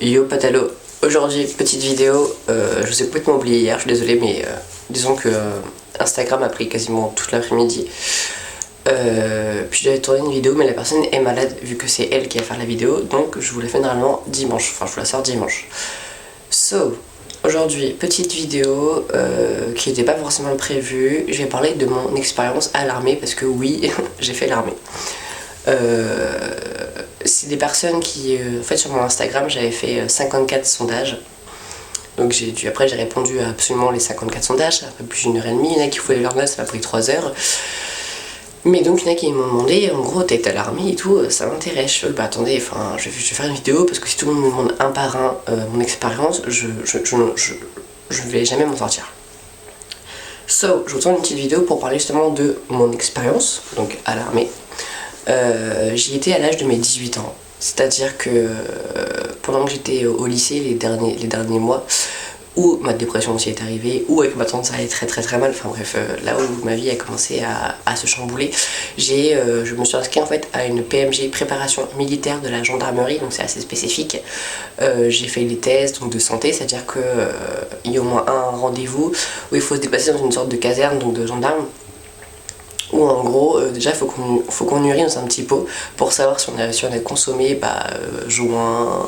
Yo Patalo, aujourd'hui petite vidéo, je vous ai complètement oublié hier, je suis désolé mais disons que Instagram a pris quasiment toute l'après-midi. Puis j'avais tourné une vidéo mais la personne est malade vu que c'est elle qui va faire la vidéo, donc je vous la fais normalement dimanche, enfin je vous la sors dimanche. So, aujourd'hui petite vidéo qui n'était pas forcément prévue, je vais parler de mon expérience à l'armée parce que oui, j'ai fait l'armée. C'est des personnes qui, en fait sur mon Instagram j'avais fait 54 sondages. Donc après j'ai répondu à absolument les 54 sondages, ça a pris plus d'une heure et demie, il y en a qui voulaient leur note, ça m'a pris 3 heures. Mais donc il y en a qui m'ont demandé, en gros t'es à l'armée et tout, ça m'intéresse. Je bah attendez, enfin je vais faire une vidéo parce que si tout le monde me demande un par un mon expérience, je ne vais jamais m'en sortir. So, je vous tourne une petite vidéo pour parler justement de mon expérience, donc à l'armée. J'y étais à l'âge de mes 18 ans. C'est-à-dire que pendant que j'étais au lycée les derniers mois, où ma dépression aussi est arrivée, où avec ma tante ça allait très mal, enfin bref, là où ma vie a commencé à se chambouler, je me suis inscrit en fait à une PMG, préparation militaire de la gendarmerie, donc c'est assez spécifique. J'ai fait les tests donc de santé, c'est-à-dire que il y a au moins un rendez-vous où il faut se déplacer dans une sorte de caserne, donc de gendarmes, où en gros déjà faut qu'on urine dans un petit pot pour savoir si on a consommé joint,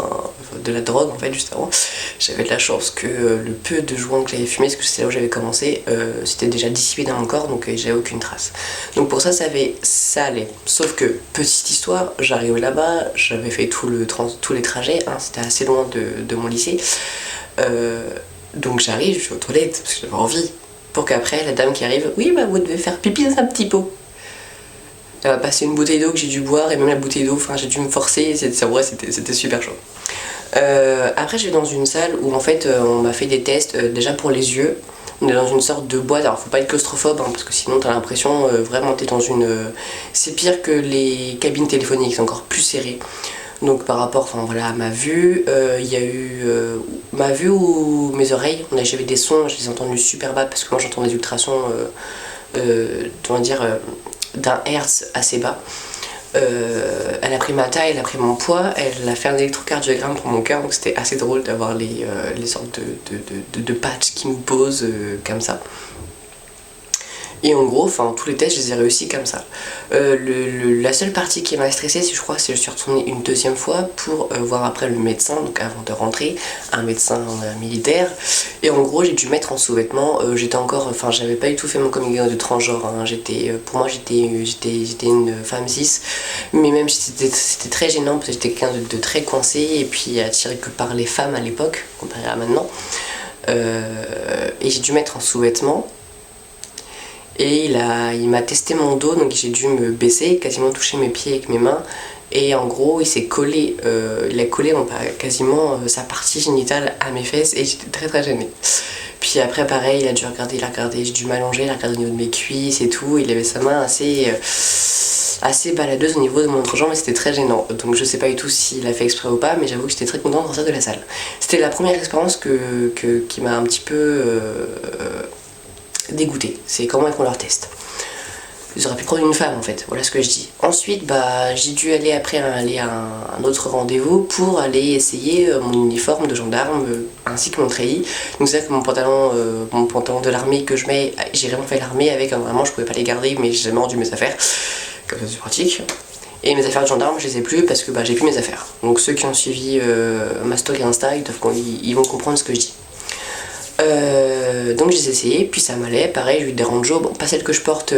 de la drogue en fait juste avant. J'avais de la chance que le peu de joint que j'avais fumé, parce que c'est là où j'avais commencé, c'était déjà dissipé dans mon corps, donc j'avais aucune trace. Donc pour ça ça allait. Sauf que petite histoire, j'arrive là-bas, j'avais fait tous les trajets, hein, c'était assez loin de mon lycée. Donc j'arrive, je suis aux toilettes parce que j'avais envie. Pour qu'après la dame qui arrive, oui bah vous devez faire pipi dans un petit pot. Elle m'a passé une bouteille d'eau que j'ai dû boire, et même la bouteille d'eau, enfin j'ai dû me forcer, c'était super chaud. Après je vais dans une salle où en fait on m'a fait des tests déjà pour les yeux. On est dans une sorte de boîte, alors faut pas être claustrophobe hein, parce que sinon t'as l'impression vraiment t'es dans une... c'est pire que les cabines téléphoniques, c'est encore plus serré. Donc par rapport à ma vue, il y a eu ma vue ou mes oreilles. J'avais des sons, je les ai entendus super bas parce que moi j'entends des ultrasons d'un hertz assez bas. Elle a pris ma taille, elle a pris mon poids, elle a fait un électrocardiogramme pour mon cœur, donc c'était assez drôle d'avoir les sortes de patchs qui me posent comme ça. Et en gros, tous les tests, je les ai réussis comme ça. La seule partie qui m'a stressée, je crois, c'est que je suis retournée une deuxième fois pour voir après le médecin, donc avant de rentrer, un médecin militaire. Et en gros, j'ai dû mettre en sous-vêtements. J'avais pas du tout fait mon coming out de transgenre. Hein. Pour moi, j'étais une femme cis. Mais même, c'était très gênant parce que j'étais quelqu'un de très coincé et puis attiré que par les femmes à l'époque, comparé à maintenant. Et j'ai dû mettre en sous-vêtements. Et il m'a testé mon dos, donc j'ai dû me baisser, quasiment toucher mes pieds avec mes mains. Et en gros, il a collé quasiment sa partie génitale à mes fesses et j'étais très gênée. Puis après, pareil, il a regardé, j'ai dû m'allonger, il a regardé au niveau de mes cuisses et tout. Il avait sa main assez baladeuse au niveau de mon entrejambe, mais c'était très gênant. Donc je sais pas du tout s'il a fait exprès ou pas, mais j'avoue que j'étais très contente de sortir de la salle. C'était la première expérience qui m'a un petit peu... dégoûté, c'est comment ils font leur test. Ils auraient pu prendre une femme en fait, voilà ce que je dis. Ensuite j'ai dû aller à un autre rendez-vous pour aller essayer mon uniforme de gendarme ainsi que mon treillis. Donc c'est vrai que mon pantalon de l'armée que je mets, j'ai vraiment fait l'armée avec, vraiment je pouvais pas les garder mais j'ai jamais rendu mes affaires, comme ça c'est pratique. Et mes affaires de gendarme je les ai plus parce que j'ai plus mes affaires. Donc ceux qui ont suivi ma story Insta, ils vont comprendre ce que je dis. Donc je les ai essayés, puis ça m'allait, pareil j'ai eu des ranjos, pas celles que je porte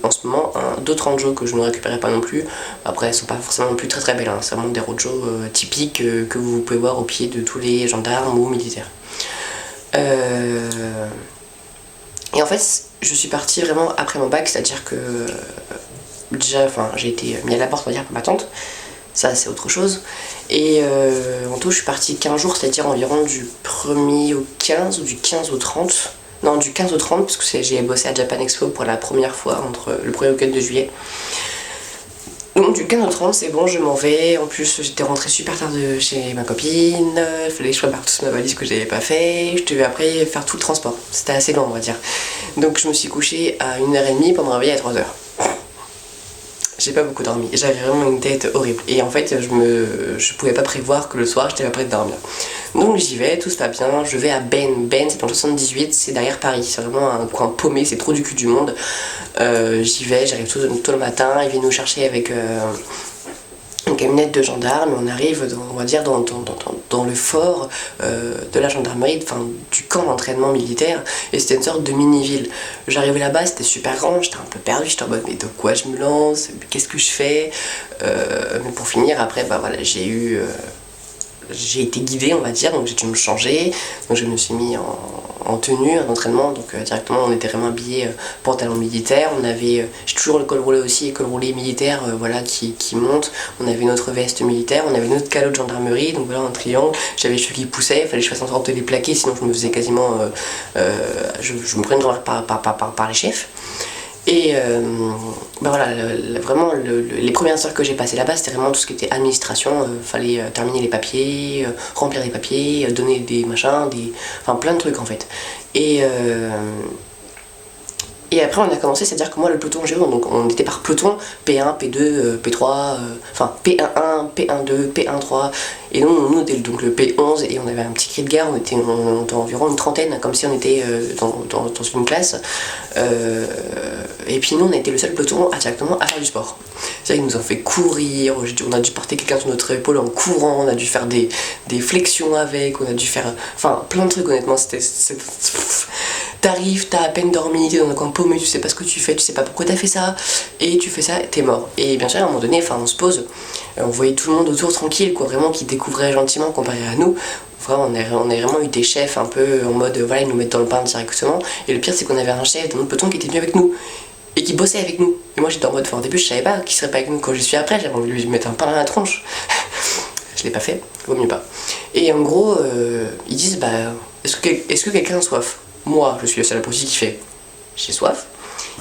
en ce moment, hein, d'autres ranjos que je ne récupérais pas non plus. Après elles sont pas forcément non plus très belles, hein. C'est vraiment des ranjos typiques que vous pouvez voir au pied de tous les gendarmes ou militaires. Et en fait je suis partie vraiment après mon bac, c'est-à-dire que déjà j'ai été mis à la porte on va dire par ma tante. Ça c'est autre chose. Et en tout je suis partie 15 jours, c'est-à-dire environ du 1er au 15 ou du 15 au 30. Non, du 15 au 30 parce que j'ai bossé à Japan Expo pour la première fois entre le 1er week-end de juillet. Donc du 15 au 30 c'est bon, je m'en vais. En plus j'étais rentrée super tard de chez ma copine, il fallait que je prépare toute ma valise que j'avais pas fait. Je devais après faire tout le transport, c'était assez long on va dire. Donc je me suis couchée à 1h30 pour me réveiller à 3h. J'ai pas beaucoup dormi, j'avais vraiment une tête horrible. Et en fait, je pouvais pas prévoir que le soir, j'étais pas prête de dormir. Donc j'y vais, tout se passe bien, je vais à Ben. Ben, c'est dans le 78, c'est derrière Paris. C'est vraiment un coin paumé, c'est trop du cul du monde. J'y vais, j'arrive tôt le matin, ils viennent nous chercher avec une camionnette de gendarmes. On arrive, on va dire, dans le fort de la gendarmerie, enfin du camp d'entraînement militaire, et c'était une sorte de mini-ville. J'arrivais là-bas, c'était super grand, j'étais un peu perdu, j'étais en mode mais de quoi je me lance, qu'est-ce que je fais, mais pour finir, après, bah voilà, j'ai été guidée, on va dire, donc j'ai dû me changer, donc je me suis mis en tenue d'entraînement, donc directement on était vraiment habillés pantalon militaire, on avait, j'ai toujours le col roulé aussi, et col roulé militaire, voilà, qui monte, on avait notre veste militaire, on avait notre calot de gendarmerie, donc voilà, en triangle, j'avais les cheveux qui poussaient, il fallait que je fasse en sorte de les plaquer, sinon je me faisais quasiment, je me prenais par les chefs. Et bah voilà, vraiment les premières heures que j'ai passées là-bas, c'était vraiment tout ce qui était administration. Fallait terminer les papiers, remplir les papiers, donner des machins, enfin plein de trucs en fait. Et après on a commencé, c'est-à-dire que moi le peloton Géo, donc on était par peloton, P1, P2, P3, enfin P11, P12, P13, et nous on était donc le P11 et on avait un petit cri de guerre, on était environ une trentaine, comme si on était dans une classe, et puis nous on a été le seul peloton directement à faire du sport. C'est-à-dire qu'ils nous ont fait courir, on a dû porter quelqu'un sur notre épaule en courant, on a dû faire des flexions avec, on a dû faire, enfin plein de trucs honnêtement, t'arrives, t'as à peine dormi, t'es dans un coin paumé, tu sais pas ce que tu fais, tu sais pas pourquoi t'as fait ça, et tu fais ça, t'es mort. Et bien sûr, à un moment donné, enfin, on se pose, on voyait tout le monde autour tranquille, quoi, vraiment qui découvrait gentiment comparé à nous. Vraiment, on a vraiment eu des chefs un peu en mode, voilà, ils nous mettent dans le bain directement. Et le pire, c'est qu'on avait un chef dans notre peloton qui était venu avec nous et qui bossait avec nous. Et moi, j'étais en mode, enfin, au début, je savais pas qu'il serait pas avec nous. Quand je suis après, j'avais envie de lui mettre un pain dans la tronche. Je l'ai pas fait, vaut mieux pas. Et en gros, ils disent, bah, est-ce que quelqu'un a soif? Moi, je suis le seul apprenti qui fait j'ai soif.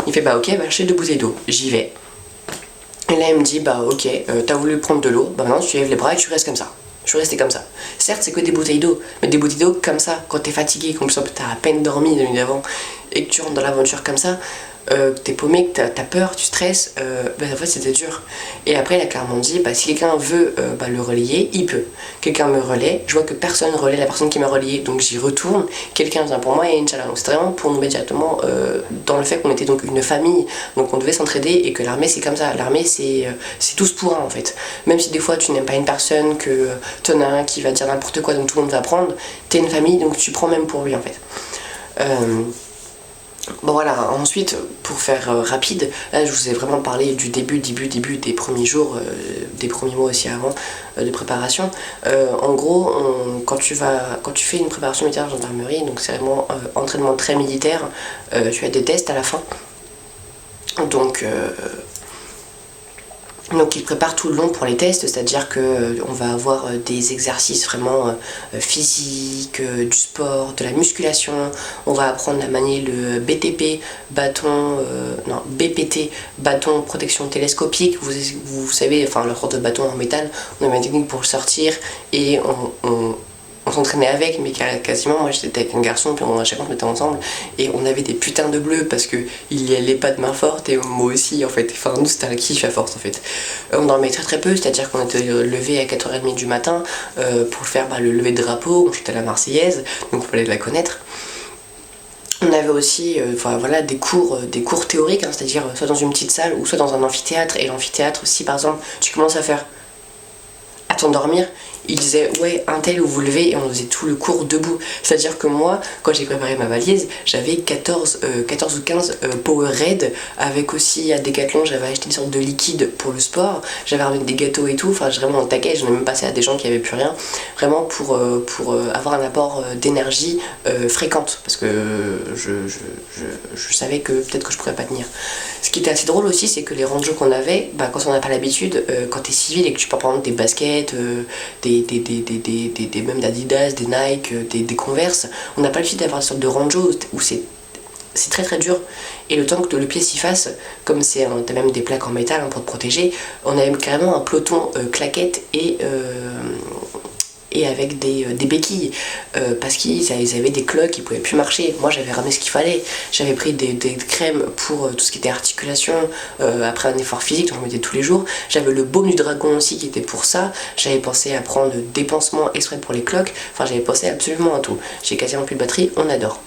Il fait bah ok, bah acheter 2 bouteilles d'eau. J'y vais. Et là, il me dit bah ok, t'as voulu prendre de l'eau, bah maintenant tu lèves les bras et tu restes comme ça. Je suis resté comme ça. Certes, c'est que des bouteilles d'eau, mais des bouteilles d'eau comme ça, quand t'es fatigué, quand t'as à peine dormi la nuit d'avant, et que tu rentres dans l'aventure comme ça, que t'es paumé, que t'as peur, tu stresses, bah en fait c'était dur. Et après il a clairement dit, bah si quelqu'un veut le relayer, il peut. Quelqu'un me relaie, je vois que personne relaie la personne qui m'a relayé, donc j'y retourne, quelqu'un vient pour moi et Inch'Allah. Donc c'était vraiment pour nous mettre directement dans le fait qu'on était donc une famille, donc on devait s'entraider et que l'armée c'est comme ça. L'armée c'est tous pour un en fait. Même si des fois tu n'aimes pas une personne, que t'en as un qui va dire n'importe quoi, donc tout le monde va prendre, t'es une famille donc tu prends même pour lui en fait. Bon voilà, ensuite, pour faire rapide, là je vous ai vraiment parlé du début des premiers jours, des premiers mois aussi avant de préparation. En gros, quand tu fais une préparation militaire de gendarmerie, donc c'est vraiment entraînement très militaire, tu as des tests à la fin. Donc ils préparent tout le long pour les tests, c'est-à-dire qu'on va avoir des exercices vraiment physiques, du sport, de la musculation, on va apprendre à manier le BPT, bâton protection télescopique, vous savez, enfin le sorte de bâton en métal, on avait une technique pour le sortir et on s'entraînait avec, mais quasiment, moi j'étais avec un garçon, puis à chaque fois on se mettait ensemble, et on avait des putains de bleus, parce que il y allait pas de main forte, et moi aussi en fait, enfin nous c'était un kiff à force en fait. On dormait très très peu, c'est-à-dire qu'on était levé à 4h30 du matin pour faire le lever de drapeau, on chantait la Marseillaise, donc il fallait la connaître. On avait aussi des cours théoriques, hein, c'est-à-dire soit dans une petite salle ou soit dans un amphithéâtre, et l'amphithéâtre, si par exemple tu commences à t'endormir, il disait ouais un tel, vous levez, et on faisait tout le cours debout. C'est à dire que moi quand j'ai préparé ma valise, j'avais 14 ou 15 Powerade, avec aussi à Decathlon j'avais acheté une sorte de liquide pour le sport, j'avais ramené des gâteaux et tout, enfin vraiment en taquet, j'en ai même passé à des gens qui avaient plus rien, vraiment pour avoir un apport d'énergie fréquente, parce que je savais que peut-être que je pourrais pas tenir. Ce qui était assez drôle aussi, c'est que les randos qu'on avait, quand on n'a pas l'habitude, quand t'es civil et que tu peux prendre des baskets, même d'Adidas, des Nike, des Converse, on n'a pas le fait d'avoir une sorte de ranjo où c'est très très dur, et le temps que le pied s'y fasse, comme t'as même des plaques en métal pour te protéger, on avait carrément un peloton claquettes et avec des béquilles parce qu'ils avaient des cloques, ils pouvaient plus marcher. Moi j'avais ramené ce qu'il fallait, j'avais pris des crèmes pour tout ce qui était articulation après un effort physique, donc je mettais tous les jours. J'avais le baume du dragon aussi qui était pour ça, j'avais pensé à prendre des pansements exprès pour les cloques, enfin j'avais pensé absolument à tout. J'ai quasiment plus de batterie, on adore.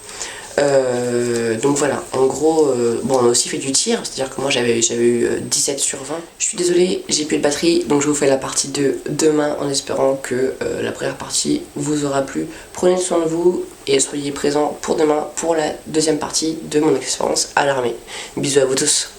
Donc voilà, en gros, bon on a aussi fait du tir, c'est-à-dire que moi j'avais eu 17 sur 20. Je suis désolée, j'ai plus de batterie, donc je vous fais la partie 2 demain en espérant que la première partie vous aura plu. Prenez soin de vous et soyez présents pour demain pour la deuxième partie de mon expérience à l'armée. Bisous à vous tous.